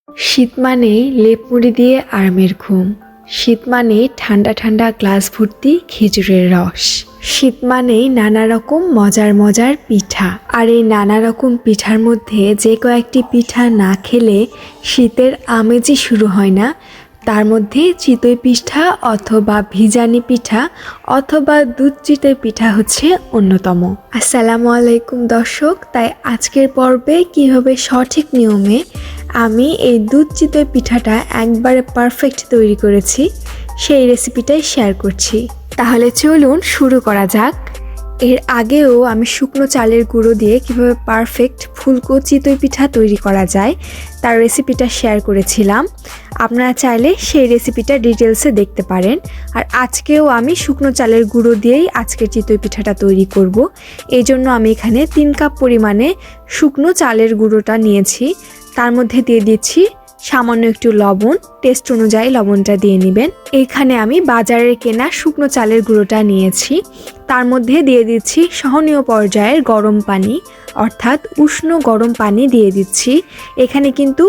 শীত মানেই লেপ মুড়ি দিয়ে আরামের ঘুম। শীত মানেই ঠান্ডা ঠান্ডা গ্লাস ভর্তি খেজুরের রস। শীত মানেই নানা রকম মজার মজার পিঠা। আর এই নানা রকম পিঠার মধ্যে যে কয়েকটি পিঠা না খেলে শীতের আমেজই শুরু হয় না, তার মধ্যে চিতই পিঠা অথবা ভিজানি পিঠা অথবা দুধ চিতই পিঠা হচ্ছে অন্যতম। আসসালামু আলাইকুম দর্শক, তাই আজকের পর্বে কিভাবে সঠিক নিয়মে আমি এই দুধ চিতই পিঠাটা একবারে পারফেক্ট তৈরি করেছি সেই রেসিপিটাই শেয়ার করছি। তাহলে চলুন শুরু করা যাক। এর আগেও আমি শুকনো চালের গুঁড়ো দিয়ে কিভাবে পারফেক্ট ফুলকো চিতই পিঠা তৈরি করা যায় তার রেসিপিটা শেয়ার করেছিলাম। আপনারা চাইলে সেই রেসিপিটা ডিটেলসে দেখতে পারেন। আর আজকেও আমি শুকনো চালের গুঁড়ো দিয়েই আজকের চিতই পিঠাটা তৈরি করব। এই জন্য আমি এখানে 3 কাপ পরিমাণে শুকনো চালের গুঁড়োটা নিয়েছি। তার মধ্যে দিয়ে দিচ্ছি সামান্য একটু লবণ, টেস্ট অনুযায়ী লবণটা দিয়ে নেবেন। এখানে আমি বাজারের কেনা শুকনো চালের গুঁড়োটা নিয়েছি। তার মধ্যে দিয়ে দিচ্ছি সহনীয় পর্যায়ের গরম পানি, অর্থাৎ উষ্ণ গরম পানি দিয়ে দিচ্ছি। এখানে কিন্তু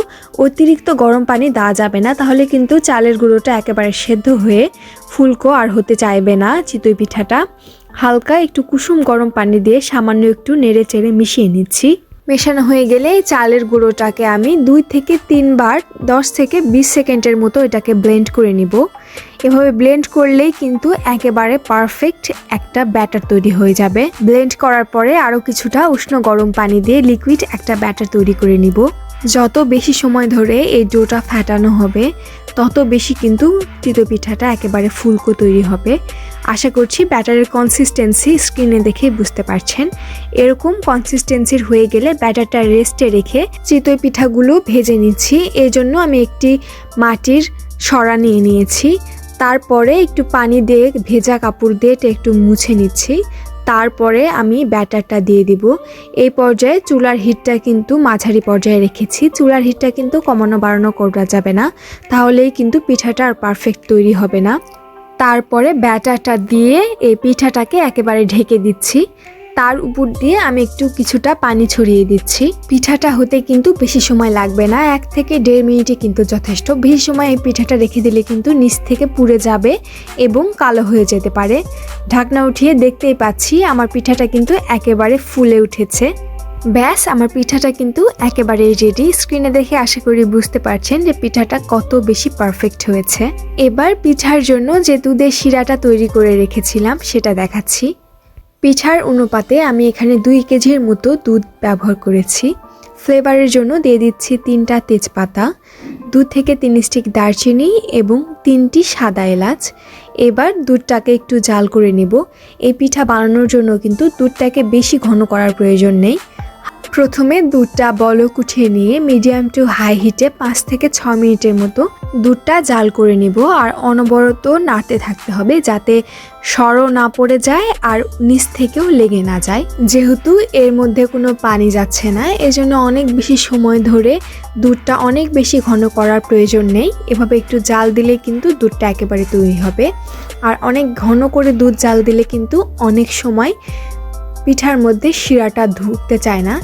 অতিরিক্ত গরম পানি দেওয়া যাবে না, তাহলে কিন্তু চালের গুঁড়োটা একেবারে সেদ্ধ হয়ে ফুলকো আর হতে চাইবে না চিতই পিঠাটা। হালকা একটু কুসুম গরম পানি দিয়ে সামান্য একটু নেড়ে চেড়ে মিশিয়ে নিচ্ছি। মেশানো হয়ে গেলে চালের গুঁড়োটাকে আমি 2 থেকে 3 বার 10 থেকে 20 সেকেন্ডের মতো এটাকে ব্লেন্ড করে নিব। এভাবে ব্লেন্ড করলেই কিন্তু একেবারে পারফেক্ট একটা ব্যাটার তৈরি হয়ে যাবে। ব্লেন্ড করার পরে আরও কিছুটা উষ্ণ গরম পানি দিয়ে লিকুইড একটা ব্যাটার তৈরি করে নিব। যত বেশি সময় ধরে এই ডোটা ফেটানো হবে তত বেশি কিন্তু চিতই পিঠাটা একেবারে ফুলকো তৈরি হবে। আশা করছি ব্যাটারের কনসিস্টেন্সি স্ক্রিনে দেখে বুঝতে পারছেন। এরকম কনসিস্টেন্সির হয়ে গেলে ব্যাটারটা রেস্টে রেখে চিতই পিঠাগুলো ভেজে নিচ্ছি। এই জন্য আমি একটি মাটির সরা নিয়ে নিয়েছি। তারপরে একটু পানি দিয়ে ভেজা কাপড় দিয়ে এটা একটু মুছে নিচ্ছি। তারপরে আমি ব্যাটারটা দিয়ে দিব। এই পর্যায়ে চুলার হিটটা কিন্তু মাঝারি পর্যায়ে রেখেছি। চুলার হিটটা কিন্তু কমানো বাড়ানো করা যাবে না, তাহলেই কিন্তু পিঠাটা আর পারফেক্ট তৈরি হবে না। তারপরে ব্যাটারটা দিয়ে এই পিঠাটাকে একেবারে ঢেকে দিচ্ছি। তার উপর দিয়ে আমি একটু কিছুটা পানি ছড়িয়ে দিচ্ছি। পিঠাটা হতে কিন্তু বেশি সময় লাগবে না, 1 থেকে 1.5 মিনিটে কিন্তু যথেষ্ট। বেশি সময় এই পিঠাটা রেখে দিলে কিন্তু নিচ থেকে পুড়ে যাবে এবং কালো হয়ে যেতে পারে। ঢাকনা উঠিয়ে দেখতেই পাচ্ছি আমার পিঠাটা কিন্তু একেবারে ফুলে উঠেছে। ব্যাস, আমার পিঠাটা কিন্তু একেবারে রেডি। স্ক্রিনে দেখে আশা করি বুঝতে পারছেন যে পিঠাটা কত বেশি পারফেক্ট হয়েছে। এবার পিঠার জন্য যে দুধের শিরাটা তৈরি করে রেখেছিলাম সেটা দেখাচ্ছি। পিঠার অনুপাতে আমি এখানে 2 কেজির মতো দুধ ব্যবহার করেছি। ফ্লেভারের জন্য দিয়ে দিচ্ছি 3টা তেজপাতা, 2 থেকে 3 স্টিক দারচিনি এবং 3টি সাদা এলাচ। এবার দুধটাকে একটু জাল করে নেব। এই পিঠা বানানোর জন্য কিন্তু দুধটাকে বেশি ঘন করার প্রয়োজন নেই। প্রথমে দুধটা বলক উঠিয়ে নিয়ে মিডিয়াম টু হাই হিটে 5 থেকে 6 মিনিটের মতো দুধটা জাল করে নিব। আর অনবরত নাড়তে থাকতে হবে যাতে সরও না পড়ে যায় আর নিচ থেকেও লেগে না যায়। যেহেতু এর মধ্যে কোনো পানি যাচ্ছে না, এজন্য অনেক বেশি সময় ধরে দুধটা অনেক বেশি ঘন করার প্রয়োজন নেই। এভাবে একটু জাল দিলে কিন্তু দুধটা একেবারে তৈরি হবে। আর অনেক ঘন করে দুধ জাল দিলে কিন্তু অনেক সময় পিঠার মধ্যে শিরাটা ঢুকতে চায় না।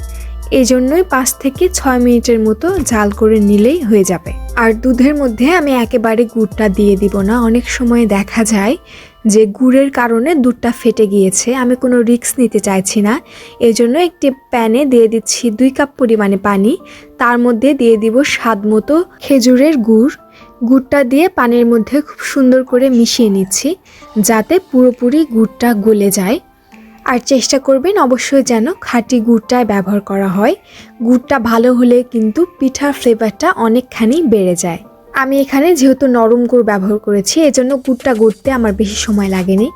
এই জন্যই 5 থেকে 6 মিনিটের মতো জাল করে নিলেই হয়ে যাবে। আর দুধের মধ্যে আমি একেবারে গুড়টা দিয়ে দিব না। অনেক সময় দেখা যায় যে গুড়ের কারণে দুধটা ফেটে গিয়েছে। আমি কোনো রিস্ক নিতে চাইছি না, এই জন্য একটি প্যানে দিয়ে দিচ্ছি 2 কাপ পরিমাণে পানি। তার মধ্যে দিয়ে দিব স্বাদ মতো খেজুরের গুড়। গুড়টা দিয়ে পানির মধ্যে খুব সুন্দর করে মিশিয়ে নিচ্ছি যাতে পুরোপুরি গুড়টা গলে যায়। আর চেষ্টা করবেন অবশ্যই যেন খাঁটি গুড়টাই ব্যবহার করা হয়। গুড়টা ভালো হলে কিন্তু পিঠার ফ্লেভারটা অনেকখানি বেড়ে যায়। আমি এখানে যেহেতু নরম গুড় ব্যবহার করেছি এজন্য গুড়টা গড়তে আমার বেশি সময় লাগেনি।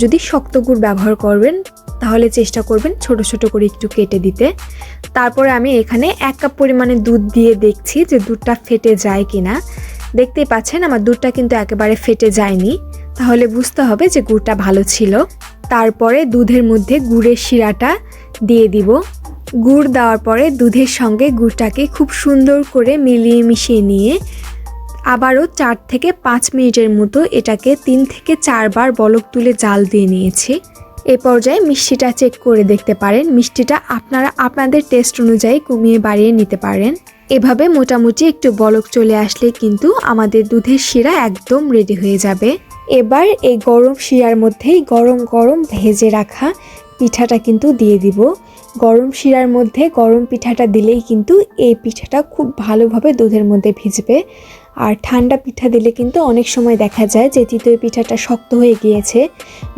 যদি শক্ত গুড় ব্যবহার করবেন তাহলে চেষ্টা করবেন ছোট ছোট করে একটু কেটে দিতে। তারপরে আমি এখানে 1 কাপ পরিমাণে দুধ দিয়ে দেখছি যে দুধটা ফেটে যায় কিনা। দেখতেই পাচ্ছেন আমার দুধটা কিন্তু একেবারে ফেটে যায়নি, তাহলে বুঝতে হবে যে গুড়টা ভালো ছিল। তারপরে দুধের মধ্যে গুড়ের শিরাটা দিয়ে দিব। গুড় দেওয়ার পরে দুধের সঙ্গে গুড়টাকে খুব সুন্দর করে মিলিয়ে মিশিয়ে নিয়ে আবারও 4 থেকে 5 মিনিটের মতো এটাকে 3 থেকে 4 বার বলক তুলে জাল দিয়ে নিয়েছি। এই পর্যায়ে মিষ্টিটা চেক করে দেখতে পারেন। মিষ্টিটা আপনারা আপনাদের টেস্ট অনুযায়ী কমিয়ে বাড়িয়ে নিতে পারেন। এভাবে মোটামুটি একটু বলক চলে আসলে কিন্তু আমাদের দুধের শিরা একদম রেডি হয়ে যাবে। এবার এই গরম শিরার মধ্যেই গরম গরম ভেজে রাখা পিঠাটা কিন্তু দিয়ে দিব। গরম শিরার মধ্যে গরম পিঠাটা দিলেই কিন্তু এই পিঠাটা খুব ভালোভাবে দুধের মধ্যে ভিজবে। আর ঠান্ডা পিঠা দিলে কিন্তু অনেক সময় দেখা যায় যে চিতই পিঠাটা শক্ত হয়ে গিয়েছে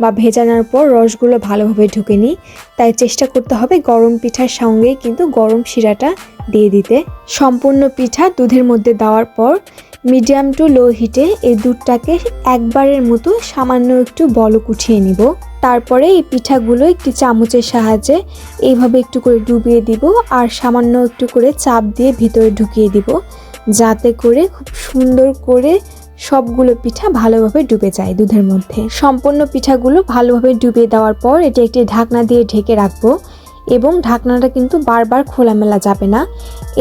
বা ভেজানোর পর রসগুলো ভালোভাবে ঢোকেনি। তাই চেষ্টা করতে হবে গরম পিঠার সঙ্গেই কিন্তু গরম শিরাটা দিয়ে দিতে। সম্পূর্ণ পিঠা দুধের মধ্যে দেওয়ার পর মিডিয়াম টু লো হিটে এই দুধটাকে একবারের মতো সামান্য একটু বলক উঠিয়ে নিব। তারপরে এই পিঠাগুলো একটি চামচের সাহায্যে এইভাবে একটু করে ডুবিয়ে দিব আর সামান্য একটু করে চাপ দিয়ে ভিতরে ঢুকিয়ে দিব, যাতে করে খুব সুন্দর করে সবগুলো পিঠা ভালোভাবে ডুবে যায় দুধের মধ্যে। সম্পূর্ণ পিঠাগুলো ভালোভাবে ডুবিয়ে দেওয়ার পর এটি একটি ঢাকনা দিয়ে ঢেকে রাখবো এবং ঢাকনাটা কিন্তু বারবার খোলামেলা যাবে না,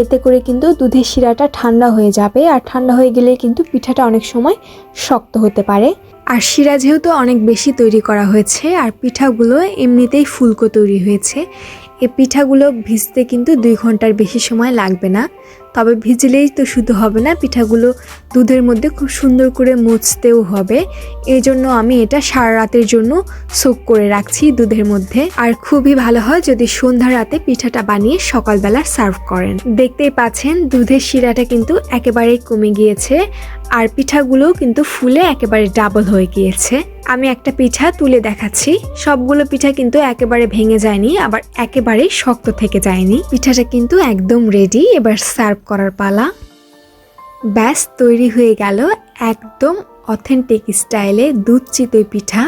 এতে করে কিন্তু দুধের শিরাটা ঠান্ডা হয়ে যাবে। আর ঠান্ডা হয়ে গেলে কিন্তু পিঠাটা অনেক সময় শক্ত হতে পারে। আর শিরা যেহেতু অনেক বেশি তৈরি করা হয়েছে আর পিঠাগুলো এমনিতেই ফুলকো তৈরি হয়েছে, এই পিঠাগুলো ভিজতে কিন্তু 2 ঘন্টার বেশি সময় লাগবে না। তবে ভিজলেই তো শুধু হবে না, পিঠাগুলো দুধের মধ্যে খুব সুন্দর করে মুছতেও হবে। এই জন্য আমি এটা সারা রাতের জন্য সোক করে রাখছি দুধের মধ্যে। আর খুবই ভালো হয় যদি সন্ধ্যা রাতে পিঠাটা বানিয়ে সকালবেলা সার্ভ করেন। দেখতেই পাচ্ছেন দুধের শিরাটা কিন্তু একেবারেই কমে গিয়েছে আর পিঠাগুলোও কিন্তু ফুলে একেবারে ডাবল হয়ে গিয়েছে। আমি একটা পিঠা তুলে দেখাচ্ছি। সবগুলো পিঠা কিন্তু একেবারে ভেঙে যায়নি, আবার একেবারে শক্ত থেকে যায়নি। পিঠাটা কিন্তু একদম রেডি, এবার সার্ভ করার পালা। ব্যাস তৈরি হয়ে গেল একদম অথেন্টিক স্টাইলে দুধ চিতই পিঠা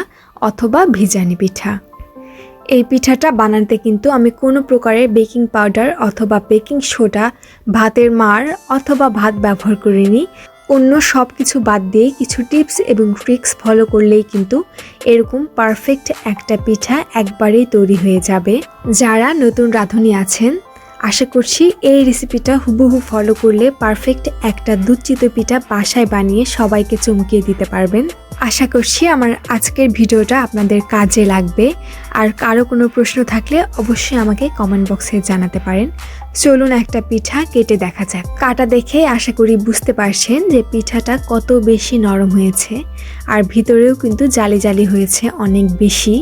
অথবা ভিজানি পিঠা। এই পিঠাটা বানাতে কিন্তু আমি কোনো প্রকারের বেকিং পাউডার অথবা বেকিং সোডা, ভাতের মাড় অথবা ভাত ব্যবহার করিনি। অন্য সব কিছু বাদ দিয়ে কিছু টিপস এবং ট্রিক্স ফলো করলেই কিন্তু এরকম পারফেক্ট একটা পিঠা একবারেই তৈরি হয়ে যাবে। যারা নতুন রাঁধুনি আছেন, আশা করছি এই রেসিপিটা হুবহু ফলো করলে পারফেক্ট একটা দুধ চিতই পিঠা বাসায় বানিয়ে সবাইকে চমকিয়ে দিতে পারবেন। আশা করছি আমার আজকের ভিডিওটা আপনাদের কাজে লাগবে। আর কারো কোনো প্রশ্ন থাকলে অবশ্যই আমাকে কমেন্ট বক্সে জানাতে পারেন। চলুন একটা পিঠা কেটে দেখা যাক। কাটা দেখে আশা করি বুঝতে পারছেন যে পিঠাটা কত বেশি নরম হয়েছে আর ভিতরেও কিন্তু জালি জালি হয়েছে অনেক বেশি।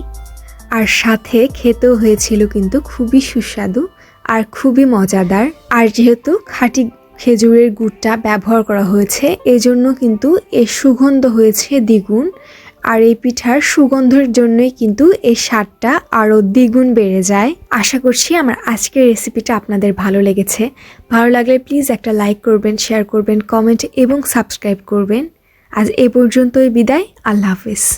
আর সাথে খেতেও হয়েছিল কিন্তু খুবই সুস্বাদু আর খুবই মজাদার। আর যেহেতু খাঁটি খেজুরের গুড়টা ব্যবহার করা হয়েছে, এজন্য কিন্তু এর সুগন্ধ হয়েছে দ্বিগুণ। আর এই পিঠার সুগন্ধের জন্যই কিন্তু এই স্বাদটা আরও দ্বিগুণ বেড়ে যায়। আশা করছি আমার আজকের রেসিপিটা আপনাদের ভালো লেগেছে। ভালো লাগলে প্লিজ একটা লাইক করবেন, শেয়ার করবেন, কমেন্ট এবং সাবস্ক্রাইব করবেন। আজ এ পর্যন্তই বিদায়। আল্লাহ হাফিজ।